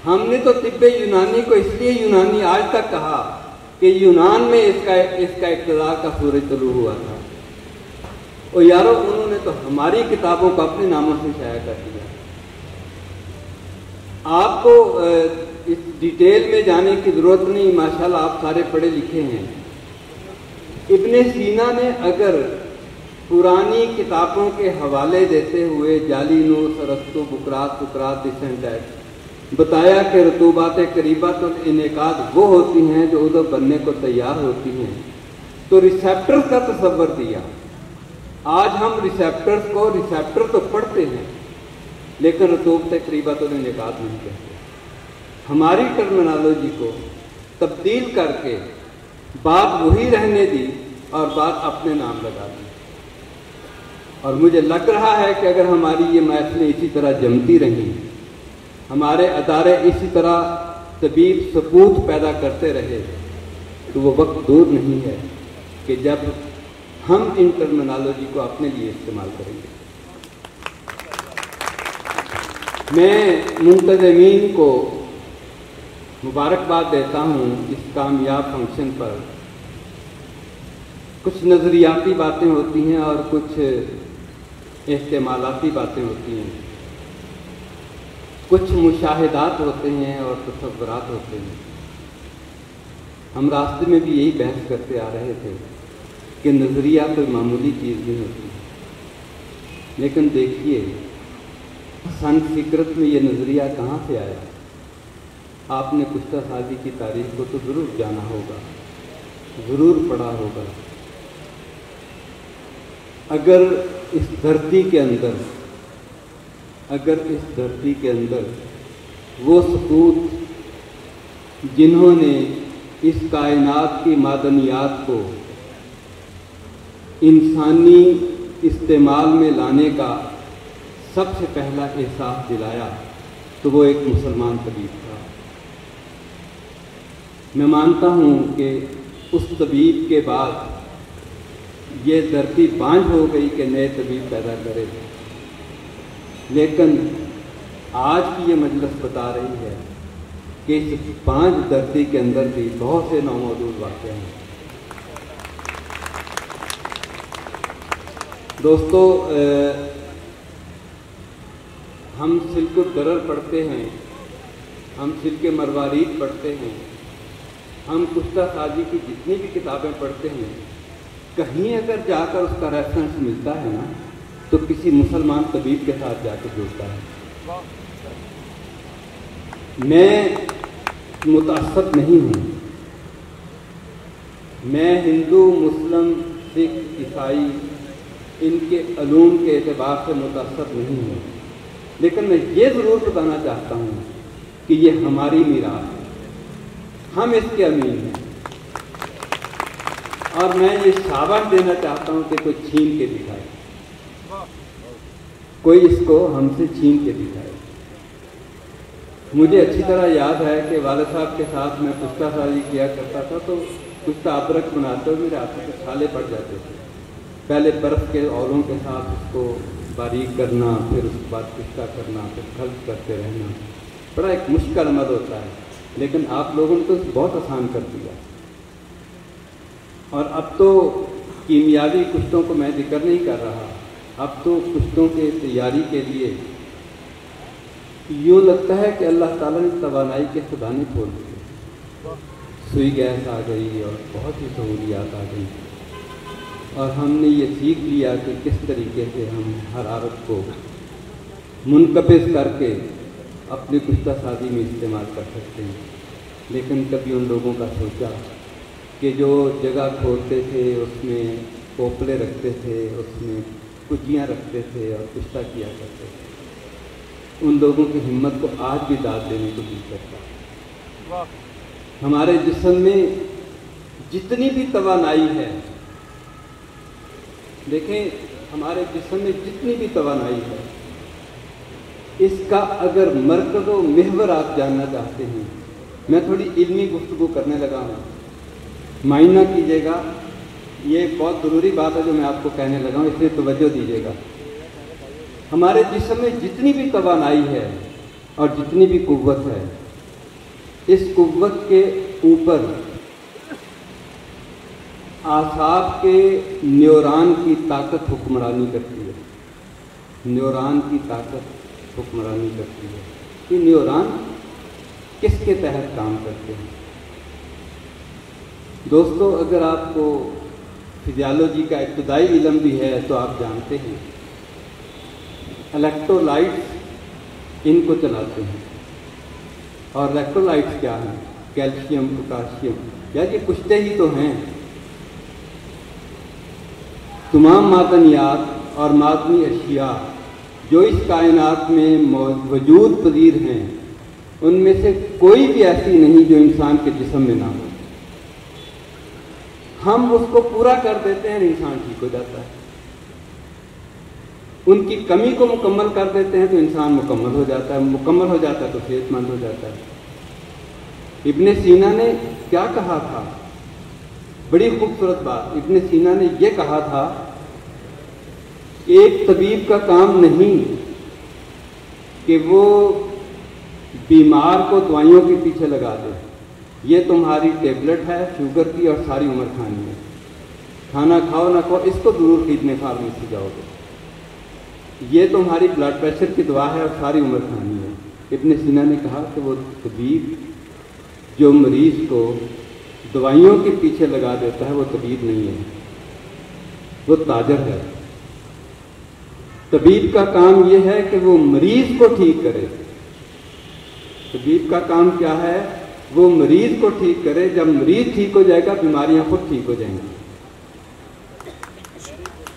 ہم نے تو طب یونانی کو اس لیے یونانی آج تک کہا کہ یونان میں اس کا اقتدار کا سورج طلوع ہوا تھا، اور یارو انہوں نے تو ہماری کتابوں کو اپنے ناموں سے شائع کر دیا۔ آپ کو اس ڈیٹیل میں جانے کی ضرورت نہیں، ماشاءاللہ آپ سارے پڑھے لکھے ہیں۔ ابن سینا نے اگر پرانی کتابوں کے حوالے دیتے ہوئے جالینوس، ارسطو، سقراط بتایا کہ رطوبات قریبات الانعقاد وہ ہوتی ہیں جو عضو بننے کو تیار ہوتی ہیں، تو ریسیپٹرز کا تصور دیا۔ آج ہم ریسیپٹرز کو ریسیپٹر تو پڑھتے ہیں لیکن رطوبات قریبات الانعقاد نہیں کہتے۔ ہماری ٹرمینالوجی کو تبدیل کر کے بات وہی رہنے دی اور بات اپنے نام لگا دی، اور مجھے لگ رہا ہے کہ اگر ہماری یہ محفلیں اسی طرح جمتی رہیں، ہمارے ادارے اسی طرح طبیب ثبوت پیدا کرتے رہے، تو وہ وقت دور نہیں ہے کہ جب ہم ان ٹرمینالوجی کو اپنے لیے استعمال کریں گے۔ میں منتظمین کو مبارکباد دیتا ہوں اس کامیاب فنکشن پر۔ کچھ نظریاتی باتیں ہوتی ہیں اور کچھ احتمالاتی باتیں ہوتی ہیں، کچھ مشاہدات ہوتے ہیں اور تصورات ہوتے ہیں۔ ہم راستے میں بھی یہی بحث کرتے آ رہے تھے کہ نظریہ کوئی معمولی چیز نہیں ہوتی، لیکن دیکھیے سن فکرت میں یہ نظریہ کہاں سے آیا؟ آپ نے کشتہ سازی کی تاریخ کو تو ضرور جانا ہوگا، ضرور پڑھا ہوگا۔ اگر اس دھرتی کے اندر وہ سپوت جنہوں نے اس کائنات کی معدنیات کو انسانی استعمال میں لانے کا سب سے پہلا احساس دلایا تو وہ ایک مسلمان طبیب تھا۔ میں مانتا ہوں کہ اس طبیب کے بعد یہ دھرتی بانجھ ہو گئی کہ نئے طبیب پیدا کرے، لیکن آج کی یہ مجلس بتا رہی ہے کہ اس بانجھ دھرتی کے اندر بھی بہت سے نوموجود واقع ہیں۔ دوستو، ہم سلک الدرر پڑھتے ہیں، ہم سلک مروارید پڑھتے ہیں، ہم کشتہ سازی کی جتنی بھی کتابیں پڑھتے ہیں، کہیں اگر جا کر اس کا ریفرنس ملتا ہے نا تو کسی مسلمان طبیب کے ساتھ جا کے جڑتا ہے۔ میں متعصب نہیں ہوں، میں ہندو، مسلم، سکھ، عیسائی ان کے علوم کے اعتبار سے متعصب نہیں ہوں، لیکن میں یہ ضرور بتانا چاہتا ہوں کہ یہ ہماری میراث ہے، ہم اس کے امین ہیں، اور میں یہ شاباش دینا چاہتا ہوں کہ کوئی چھین کے دکھائے، کوئی اس کو ہم سے چھین کے دکھائے۔ مجھے اچھی طرح یاد ہے کہ والد صاحب کے ساتھ میں کشتہ سازی کیا کرتا تھا تو کشتہ ابرک بناتے ہوئے میرے ہاتھوں سے چھالے پڑ جاتے تھے۔ پہلے برف کے اولوں کے ساتھ اس کو باریک کرنا، پھر اس کے بعد کشتہ کرنا، پھر خلط کرتے رہنا، بڑا ایک مشکل عمل ہوتا ہے، لیکن آپ لوگوں نے تو بہت آسان کر دیا۔ اور اب تو کیمیاوی کشتوں کو میں ذکر نہیں کر رہا، اب تو کشتوں کے تیاری کے لیے یوں لگتا ہے کہ اللہ تعالیٰ نے توانائی کے خزانے کھول دیے، سوئی گیس آ گئی اور بہت سی سہولیات آ گئی، اور ہم نے یہ سیکھ لیا کہ کس طریقے سے ہم حرارت کو منقبض کر کے اپنی کشتہ سازی میں استعمال کر سکتے ہیں۔ لیکن کبھی ان لوگوں کا سوچا کہ جو جگہ کھودتے تھے اس میں پوپلے رکھتے تھے، اس میں کجیاں رکھتے تھے اور کشتہ کیا کرتے تھے، ان لوگوں کی ہمت کو آج بھی داد دینے کو دل کرتا ہے۔ ہمارے جسم میں جتنی بھی توانائی ہے، دیکھیں ہمارے جسم میں جتنی بھی توانائی ہے، اس کا اگر مرکز و محور آپ جاننا چاہتے ہیں، میں تھوڑی علمی گفتگو کرنے لگا ہوں، معائنہ کیجیے گا، یہ بہت ضروری بات ہے جو میں آپ کو کہنے لگا ہوں، اس لیے توجہ دیجیے گا۔ ہمارے جسم میں جتنی بھی توانائی ہے اور جتنی بھی قوت ہے، اس قوت کے اوپر اعصاب کے نیوران کی طاقت حکمرانی کرتی ہے. نیوران کی طاقت حکمرانی کرتی ہے. یہ نیوران کس کے تحت کام کرتے ہیں؟ دوستو، اگر آپ کو فزیالوجی کا ابتدائی علم بھی ہے تو آپ جانتے ہیں الیکٹرولائٹس ان کو چلاتے ہیں. اور الیکٹرولائٹس کیا ہیں؟ کیلشیم، پوٹاشیم، یا یہ کشتے ہی تو ہیں. تمام معدنیات اور معدنی اشیاء جو اس کائنات میں وجود پذیر ہیں ان میں سے کوئی بھی ایسی نہیں جو انسان کے جسم میں نہ ہو. ہم اس کو پورا کر دیتے ہیں، انسان ٹھیک ہو جاتا ہے. ان کی کمی کو مکمل کر دیتے ہیں تو انسان مکمل ہو جاتا ہے. مکمل ہو جاتا ہے تو صحت مند ہو جاتا ہے. ابن سینا نے کیا کہا تھا؟ بڑی خوبصورت بات. ابن سینا نے یہ کہا تھا، ایک طبیب کا کام نہیں کہ وہ بیمار کو دوائیوں کے پیچھے لگا دے. یہ تمہاری ٹیبلٹ ہے شوگر کی اور ساری عمر کھانی ہے. کھانا کھاؤ نہ کھاؤ اس کو ضرور خریدنے فارمیسی جاؤ گے. یہ تمہاری بلڈ پریشر کی دوا ہے اور ساری عمر کھانی ہے. ابن سینا نے کہا کہ وہ طبیب جو مریض کو دوائیوں کے پیچھے لگا دیتا ہے وہ طبیب نہیں ہے، وہ تاجر ہے. طبیب کا کام یہ ہے کہ وہ مریض کو ٹھیک کرے. طبیب کا کام کیا ہے؟ وہ مریض کو ٹھیک کرے. جب مریض ٹھیک ہو جائے گا بیماریاں خود ٹھیک ہو جائیں گی.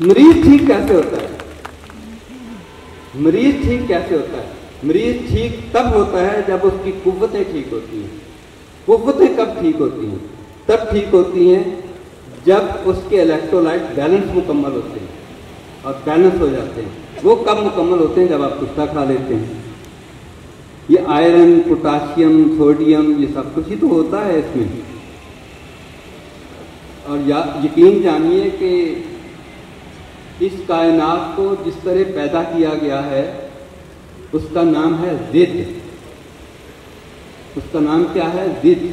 مریض ٹھیک کیسے ہوتا ہے؟ مریض ٹھیک کیسے ہوتا ہے؟ مریض ٹھیک تب ہوتا ہے جب اس کی قوتیں ٹھیک ہوتی ہیں. قوتیں کب ٹھیک ہوتی ہیں؟ تب ٹھیک ہوتی ہیں جب اس کے الیکٹرولائٹ بیلنس مکمل ہوتے ہیں اور بیلنس ہو جاتے ہیں. وہ کب مکمل ہوتے ہیں؟ جب آپ کشتہ کھا لیتے ہیں. یہ آئرن، پوٹاشیم، سوڈیم، یہ سب کچھ ہی تو ہوتا ہے اس میں. اور یقین جانیے کہ اس کائنات کو جس طرح پیدا کیا گیا ہے اس کا نام ہے ضد. اس کا نام کیا ہے؟ ضد.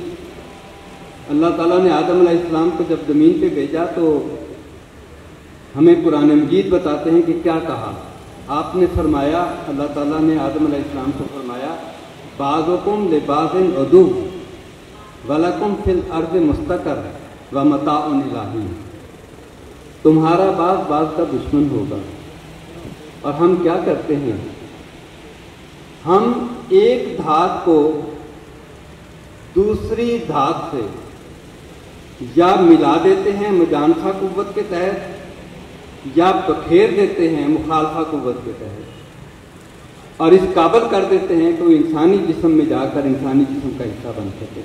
اللہ تعالیٰ نے آدم علیہ السلام کو جب زمین پہ بھیجا تو ہمیں قرآن مجید بتاتے ہیں کہ کیا کہا. آپ نے فرمایا، اللہ تعالیٰ نے آدم علیہ السلام کو فرمایا، بعضکم لبعض عدو ولکم فی الارض مستقر ومتاع الی حین. تمہارا بعض کا دشمن ہوگا. اور ہم کیا کرتے ہیں؟ ہم ایک دھات کو دوسری دھات سے یا ملا دیتے ہیں مجانفہ قوت کے تحت یا بکھیر دیتے ہیں مخالفہ قوت کے تحت، اور اس قابل کر دیتے ہیں کہ وہ انسانی جسم میں جا کر انسانی جسم کا حصہ بن سکے.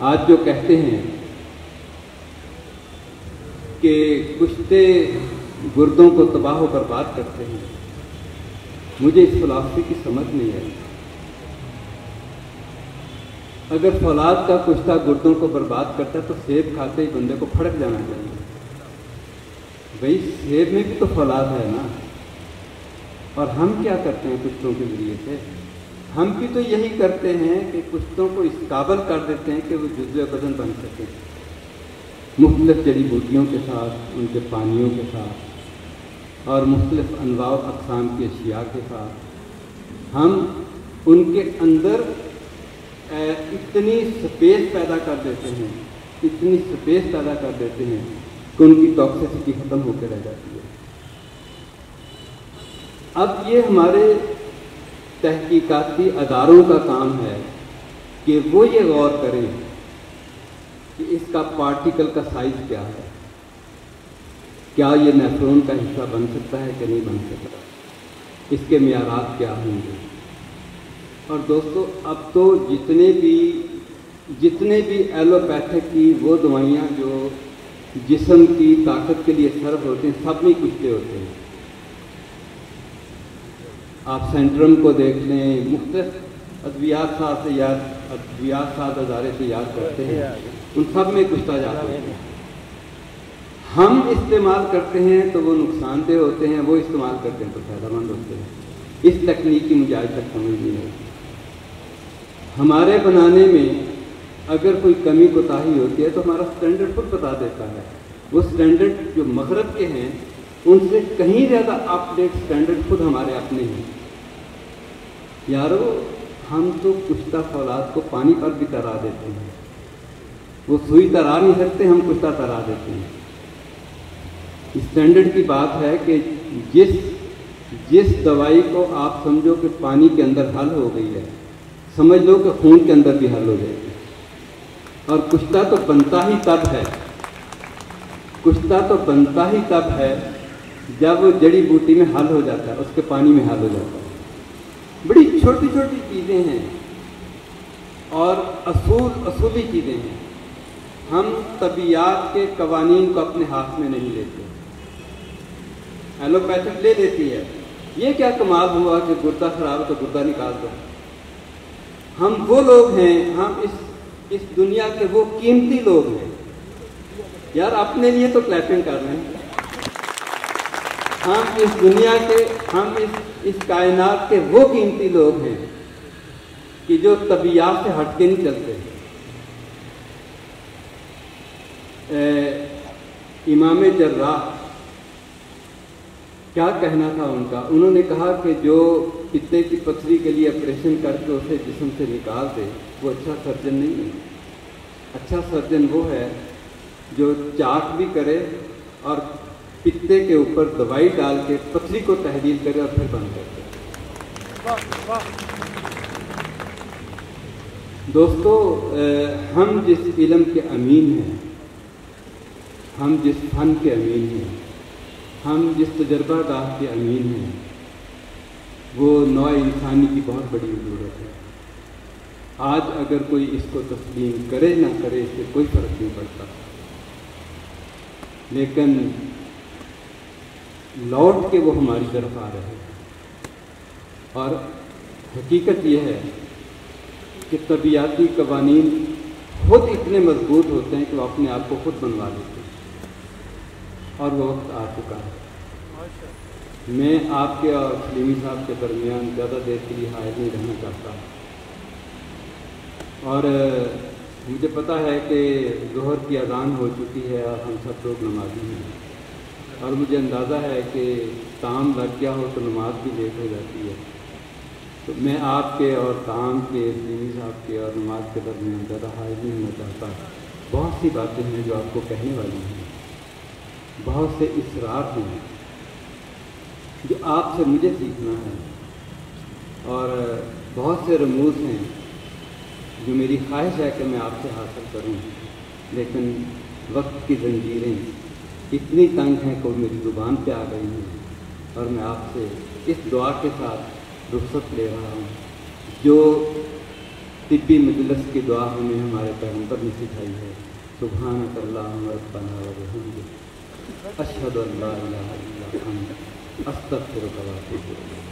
آج جو کہتے ہیں کہ کشتے گردوں کو تباہ و برباد کرتے ہیں، مجھے اس فلسفے کی سمجھ نہیں آئی. اگر فولاد کا کشتہ گردوں کو برباد کرتا ہے تو سیب کھاتے ہی بندے کو پھڑک جانا چاہیے. بھئی سیب میں بھی تو فولاد ہے نا. اور ہم کیا کرتے ہیں کشتوں کے ذریعے سے؟ ہم بھی تو یہی کرتے ہیں کہ کشتوں کو اس قابل کر دیتے ہیں کہ وہ جزو بدن بن سکیں، مختلف جڑی بوٹیوں کے ساتھ، ان کے پانیوں کے ساتھ اور مختلف انواع و اقسام کی اشیاء کے ساتھ. ہم ان کے اندر اتنی سپیس پیدا کر دیتے ہیں، اتنی سپیس پیدا کر دیتے ہیں کہ ان کی ٹاکسیسٹی ختم ہو کے رہ جاتی ہے. اب یہ ہمارے تحقیقاتی اداروں کا کام ہے کہ وہ یہ غور کریں کہ اس کا پارٹیکل کا سائز کیا ہے، کیا یہ نیفرون کا حصہ بن سکتا ہے کہ نہیں بن سکتا، اس کے معیارات کیا ہوں گے. اور دوستو اب تو جتنے بھی ایلوپیتھک کی وہ دوائیاں جو جسم کی طاقت کے لیے صرف ہوتے ہیں سب میں کشتے ہوتے ہیں. آپ سینٹرم کو دیکھ لیں، مختلف ادویات ساز ادارے سے یاد کرتے ہیں، ان سب میں کشتہ جاتے ہیں. ہم استعمال کرتے ہیں تو وہ نقصان دہ ہوتے ہیں، وہ استعمال کرتے ہیں تو فائدہ مند ہوتے ہیں. اس تکنیک کی مجھے آج تک سمجھ نہیں آئی. ہمارے بنانے میں اگر کوئی کمی کوتاہی ہوتی ہے تو ہمارا سٹینڈرڈ خود بتا دیتا ہے. وہ سٹینڈرڈ جو مغرب کے ہیں ان سے کہیں زیادہ اپ ڈیٹ سٹینڈرڈ خود ہمارے اپنے ہیں. یارو ہم تو کشتہ فولاد کو پانی پر بھی ترا دیتے ہیں. وہ سوئی ترا نہیں سکتے, ہم کشتہ ترا دیتے ہیں. اسٹینڈرڈ کی بات ہے کہ جس دوائی کو آپ سمجھو کہ پانی کے اندر حل ہو گئی ہے, سمجھ لو کہ خون کے اندر بھی حل ہو جائے گی. اور کشتہ تو بنتا ہی تب ہے, کشتہ تو بنتا ہی تب ہے جب وہ جڑی بوٹی میں حل ہو جاتا ہے, اس کے پانی میں حل ہو جاتا ہے. بڑی چھوٹی چھوٹی چیزیں ہیں اور اصولی چیزیں ہیں. ہم طبیعت کے قوانین کو اپنے ہاتھ میں نہیں لیتے. ایلوپیتھک لے لیتی ہے. یہ کیا کمال ہوا کہ گردہ خراب ہے تو گردہ نکال دو. ہم وہ لوگ ہیں, ہم اس دنیا کے وہ قیمتی لوگ ہیں. یار اپنے لیے تو کلیپنگ کر رہے ہیں. ہم اس دنیا کے, ہم اس کائنات کے وہ قیمتی لوگ ہیں کہ جو طبیعت سے ہٹ کے نہیں چلتے. امام جراح کیا کہنا تھا ان کا؟ انہوں نے کہا کہ جو پتے کی پتھری کے لیے آپریشن کر کے اسے جسم سے نکال دے وہ اچھا سرجن نہیں ہے. اچھا سرجن وہ ہے جو چاک بھی کرے اور پتے کے اوپر دوائی ڈال کے پتھری کو تحلیل کرے اور پھر بند کر دے. دوستو, ہم جس علم کے امین ہیں, ہم جس فن کے امین ہیں, ہم جس تجربہ گاہ کے امین ہیں, وہ نوع انسانی کی بہت بڑی ضرورت ہے. آج اگر کوئی اس کو تسلیم کرے نہ کرے اس سے کوئی فرق نہیں پڑتا, لیکن لوٹ کے وہ ہماری طرف آ رہے ہیں. اور حقیقت یہ ہے کہ طبیعتی قوانین خود اتنے مضبوط ہوتے ہیں کہ وہ اپنے آپ کو خود بنوا لیتے ہیں. اور وہ وقت آ چکا ہے. میں آپ کے اور سلیمی صاحب کے درمیان زیادہ دیر کے لیے حائل نہیں رہنا چاہتا. اور مجھے پتہ ہے کہ ظہر کی اذان ہو چکی ہے اور ہم سب لوگ نمازی ہیں, اور مجھے اندازہ ہے کہ کام لگ گیا ہو تو نماز بھی لیٹ ہو جاتی ہے. تو میں آپ کے اور کام کے, سلیمی صاحب کے اور نماز کے درمیان زیادہ حائل نہیں ہونا چاہتا. بہت سی باتیں ہیں جو آپ کو کہنے والی ہیں, بہت سے اسرار ہیں جو آپ سے مجھے سیکھنا ہے, اور بہت سے رموز ہیں جو میری خواہش ہے کہ میں آپ سے حاصل کروں. لیکن وقت کی زنجیریں اتنی تنگ ہیں کہ وہ میری زبان پہ آ گئی ہیں, اور میں آپ سے اس دعا کے ساتھ رخصت لے رہا ہوں جو طبی مجلس کی دعا ہمیں ہمارے پیغمبر نے سکھائی ہے. سبحانک اللہم ربنا و بحمدک اشہد ان لا الہ الا انت استغفرک و اتوب الیک.